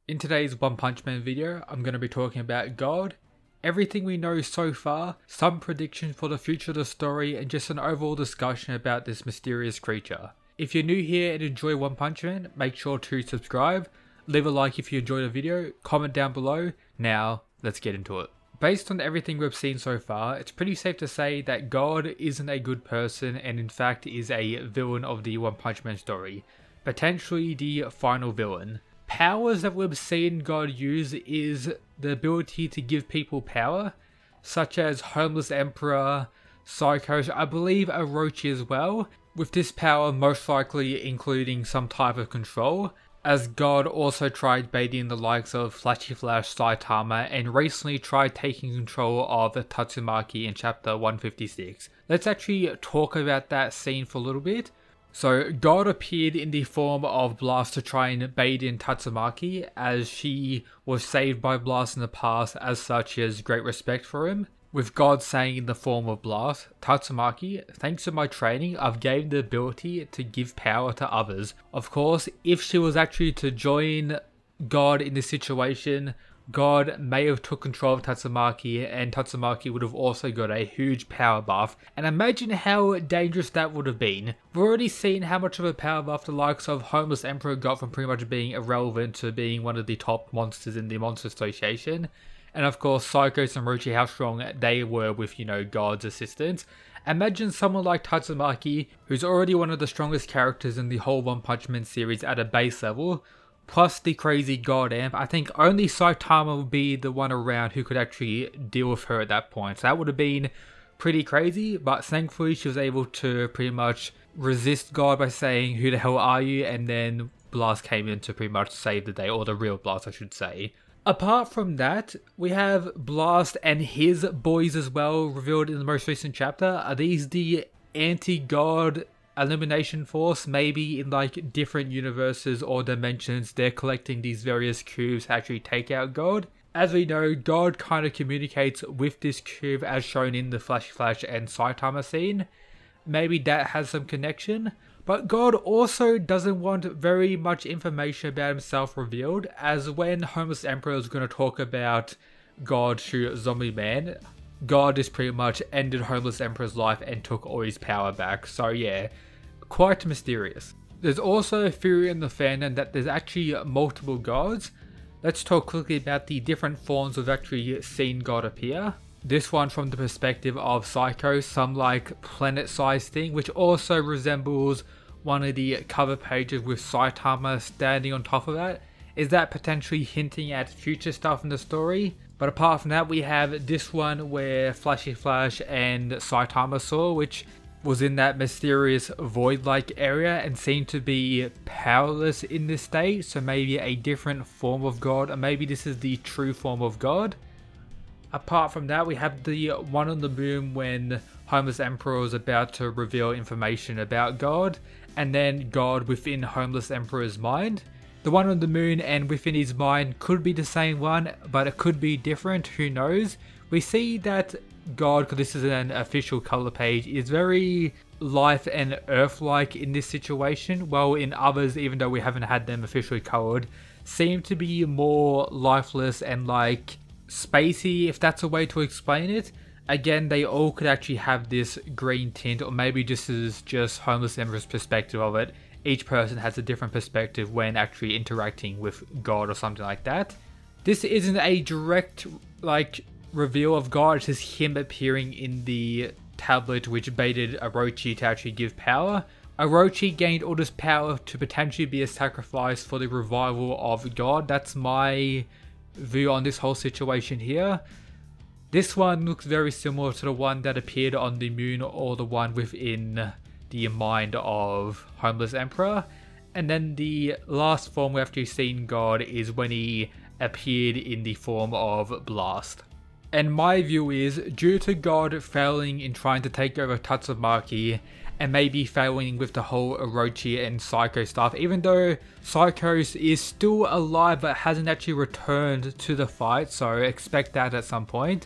In today's One Punch Man video, I'm going to be talking about God, everything we know so far, some predictions for the future of the story, and just an overall discussion about this mysterious creature. If you're new here and enjoy One Punch Man, make sure to subscribe, leave a like if you enjoyed the video, comment down below. Now, let's get into it. Based on everything we've seen so far, it's pretty safe to say that God isn't a good person and in fact is a villain of the One Punch Man story. Potentially the final villain. Powers that we've seen God use is the ability to give people power, such as Homeless Emperor, Psycho, I believe Orochi as well, with this power most likely including some type of control, as God also tried baiting the likes of Flashy Flash, Saitama, and recently tried taking control of Tatsumaki in chapter 156. Let's actually talk about that scene for a little bit. So God appeared in the form of Blast to try and bait in Tatsumaki, as she was saved by Blast in the past, as such he has great respect for him. With God saying in the form of Blast, Tatsumaki, thanks to my training, I've gained the ability to give power to others. Of course, if she was actually to join God in this situation, God may have took control of Tatsumaki and Tatsumaki would have also got a huge power buff, and imagine how dangerous that would have been. We've already seen how much of a power buff the likes of Homeless Emperor got from pretty much being irrelevant to being one of the top monsters in the Monster Association. And of course Psychos and Orochi, how strong they were with, God's assistance. Imagine someone like Tatsumaki, who's already one of the strongest characters in the whole One Punch Man series at a base level, plus the crazy God Amp. I think only Saitama would be the one around who could actually deal with her at that point. So that would have been pretty crazy, but thankfully she was able to pretty much resist God by saying, "Who the hell are you?" And then Blast came in to pretty much save the day, or the real Blast I should say. Apart from that, we have Blast and his boys as well revealed in the most recent chapter. Are these the anti-God elimination force? Maybe in like different universes or dimensions they're collecting these various cubes to actually take out God. As we know, God kind of communicates with this cube as shown in the Flashy Flash and Saitama scene. Maybe that has some connection. But God also doesn't want very much information about himself revealed, as when Homeless Emperor is going to talk about God to Zombie Man, God just pretty much ended Homeless Emperor's life and took all his power back. So yeah, quite mysterious. There's also a theory in the fandom that there's actually multiple gods. Let's talk quickly about the different forms we've actually seen God appear. This one from the perspective of Psycho, some like planet-sized thing, which also resembles one of the cover pages with Saitama standing on top of that. Is that potentially hinting at future stuff in the story? But apart from that, we have this one where Flashy Flash and Saitama saw, which was in that mysterious void-like area and seemed to be powerless in this state. So maybe a different form of God, or maybe this is the true form of God. Apart from that, we have the one on the moon when Homeless Emperor was about to reveal information about God, and then God within Homeless Emperor's mind. The one on the moon and within his mind could be the same one, but it could be different, who knows. We see that God, because this is an official color page, is very life and earth-like in this situation, while in others, even though we haven't had them officially colored, seem to be more lifeless and like spacey, if that's a way to explain it. Again, they all could actually have this green tint, or maybe this is just Homeless Emperor's perspective of it. Each person has a different perspective when actually interacting with God or something like that. This isn't a direct reveal of God, it's just him appearing in the tablet which baited Orochi to actually give power. Orochi gained all this power to potentially be a sacrifice for the revival of God. That's my view on this whole situation here. This one looks very similar to the one that appeared on the moon, or the one within the mind of Homeless Emperor. And then the last form we've actually seen God is when he appeared in the form of Blast. And my view is, due to God failing in trying to take over Tatsumaki, and maybe failing with the whole Orochi and Psycho stuff, even though Psycho is still alive but hasn't actually returned to the fight, so expect that at some point.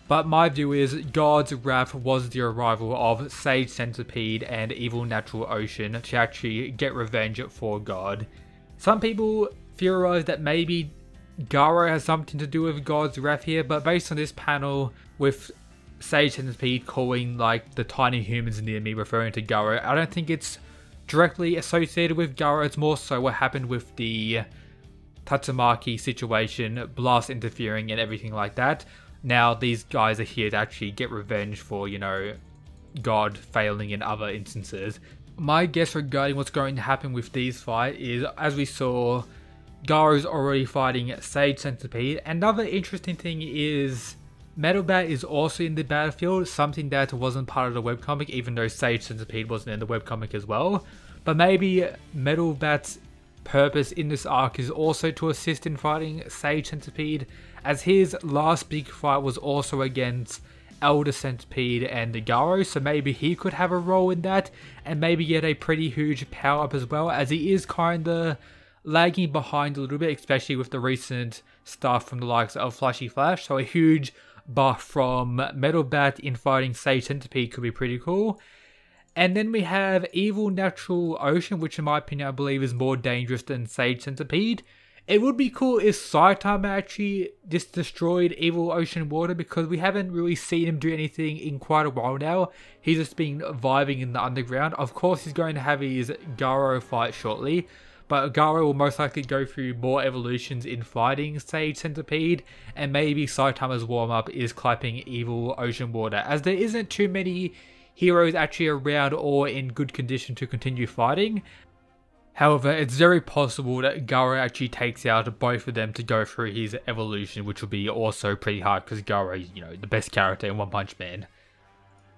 But my view is God's wrath was the arrival of Sage Centipede and Evil Natural Ocean to actually get revenge for God. Some people theorized that maybe Garo has something to do with God's wrath here, but based on this panel with Sage Centipede calling like the tiny humans near me referring to Garo, I don't think it's directly associated with Garo. It's more so what happened with the Tatsumaki situation, Blast interfering and everything like that. Now these guys are here to actually get revenge for, you know, God failing in other instances. My guess regarding what's going to happen with these fights is, as we saw, Garo's already fighting Sage Centipede. Another interesting thing is Metal Bat is also in the battlefield, something that wasn't part of the webcomic, even though Sage Centipede wasn't in the webcomic as well. But maybe Metal Bat's purpose in this arc is also to assist in fighting Sage Centipede, as his last big fight was also against Elder Centipede and Garo, so maybe he could have a role in that, and maybe get a pretty huge power up as well, as he is kinda lagging behind a little bit, especially with the recent stuff from the likes of Flashy Flash, so a huge buff from Metal Bat in fighting Sage Centipede could be pretty cool. And then we have Evil Natural Ocean, which in my opinion I believe is more dangerous than Sage Centipede. It would be cool if Saitama actually just destroyed Evil Ocean Water, because we haven't really seen him do anything in quite a while now. He's just been vibing in the underground. Of course he's going to have his Garo fight shortly, but Garo will most likely go through more evolutions in fighting Sage Centipede, and maybe Saitama's warm-up is clapping Evil Ocean Water, as there isn't too many heroes actually around or in good condition to continue fighting. However, it's very possible that Garo actually takes out both of them to go through his evolution, which will be also pretty hard because Garo is, you know, the best character in One Punch Man.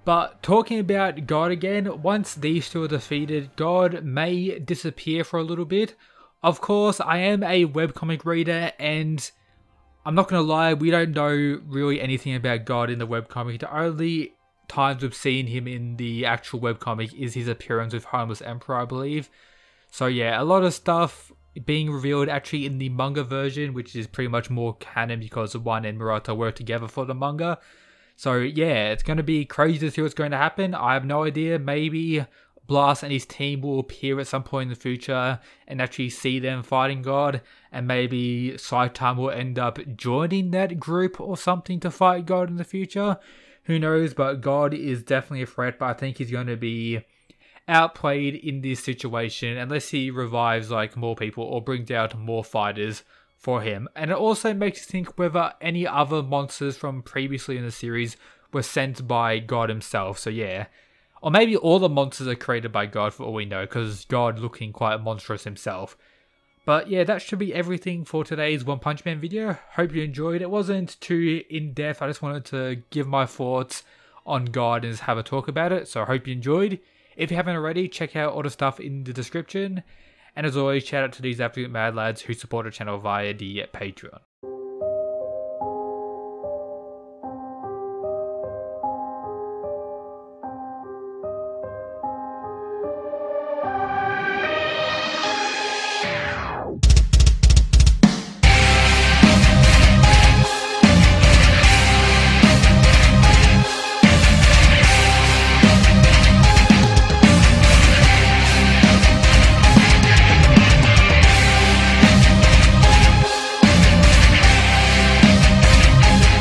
But talking about God again, once these two are defeated, God may disappear for a little bit. Of course, I am a webcomic reader, and I'm not going to lie, we don't know really anything about God in the webcomic. The only times we've seen him in the actual webcomic is his appearance with Homeless Emperor, I believe. So yeah, a lot of stuff being revealed actually in the manga version, which is pretty much more canon because One and Murata worked together for the manga. So yeah, it's going to be crazy to see what's going to happen. I have no idea. Maybe Blast and his team will appear at some point in the future and actually see them fighting God. And maybe Saitama will end up joining that group or something to fight God in the future. Who knows, but God is definitely a threat, but I think he's going to be outplayed in this situation unless he revives like more people or brings out more fighters for him. And it also makes you think whether any other monsters from previously in the series were sent by God himself. So yeah, or maybe all the monsters are created by God for all we know, because God looking quite monstrous himself. But yeah, that should be everything for today's One Punch Man video. Hope you enjoyed. It wasn't too in-depth. I just wanted to give my thoughts on God and just have a talk about it. So I hope you enjoyed. If you haven't already, check out all the stuff in the description. And as always, shout out to these absolute mad lads who support the channel via the Patreon.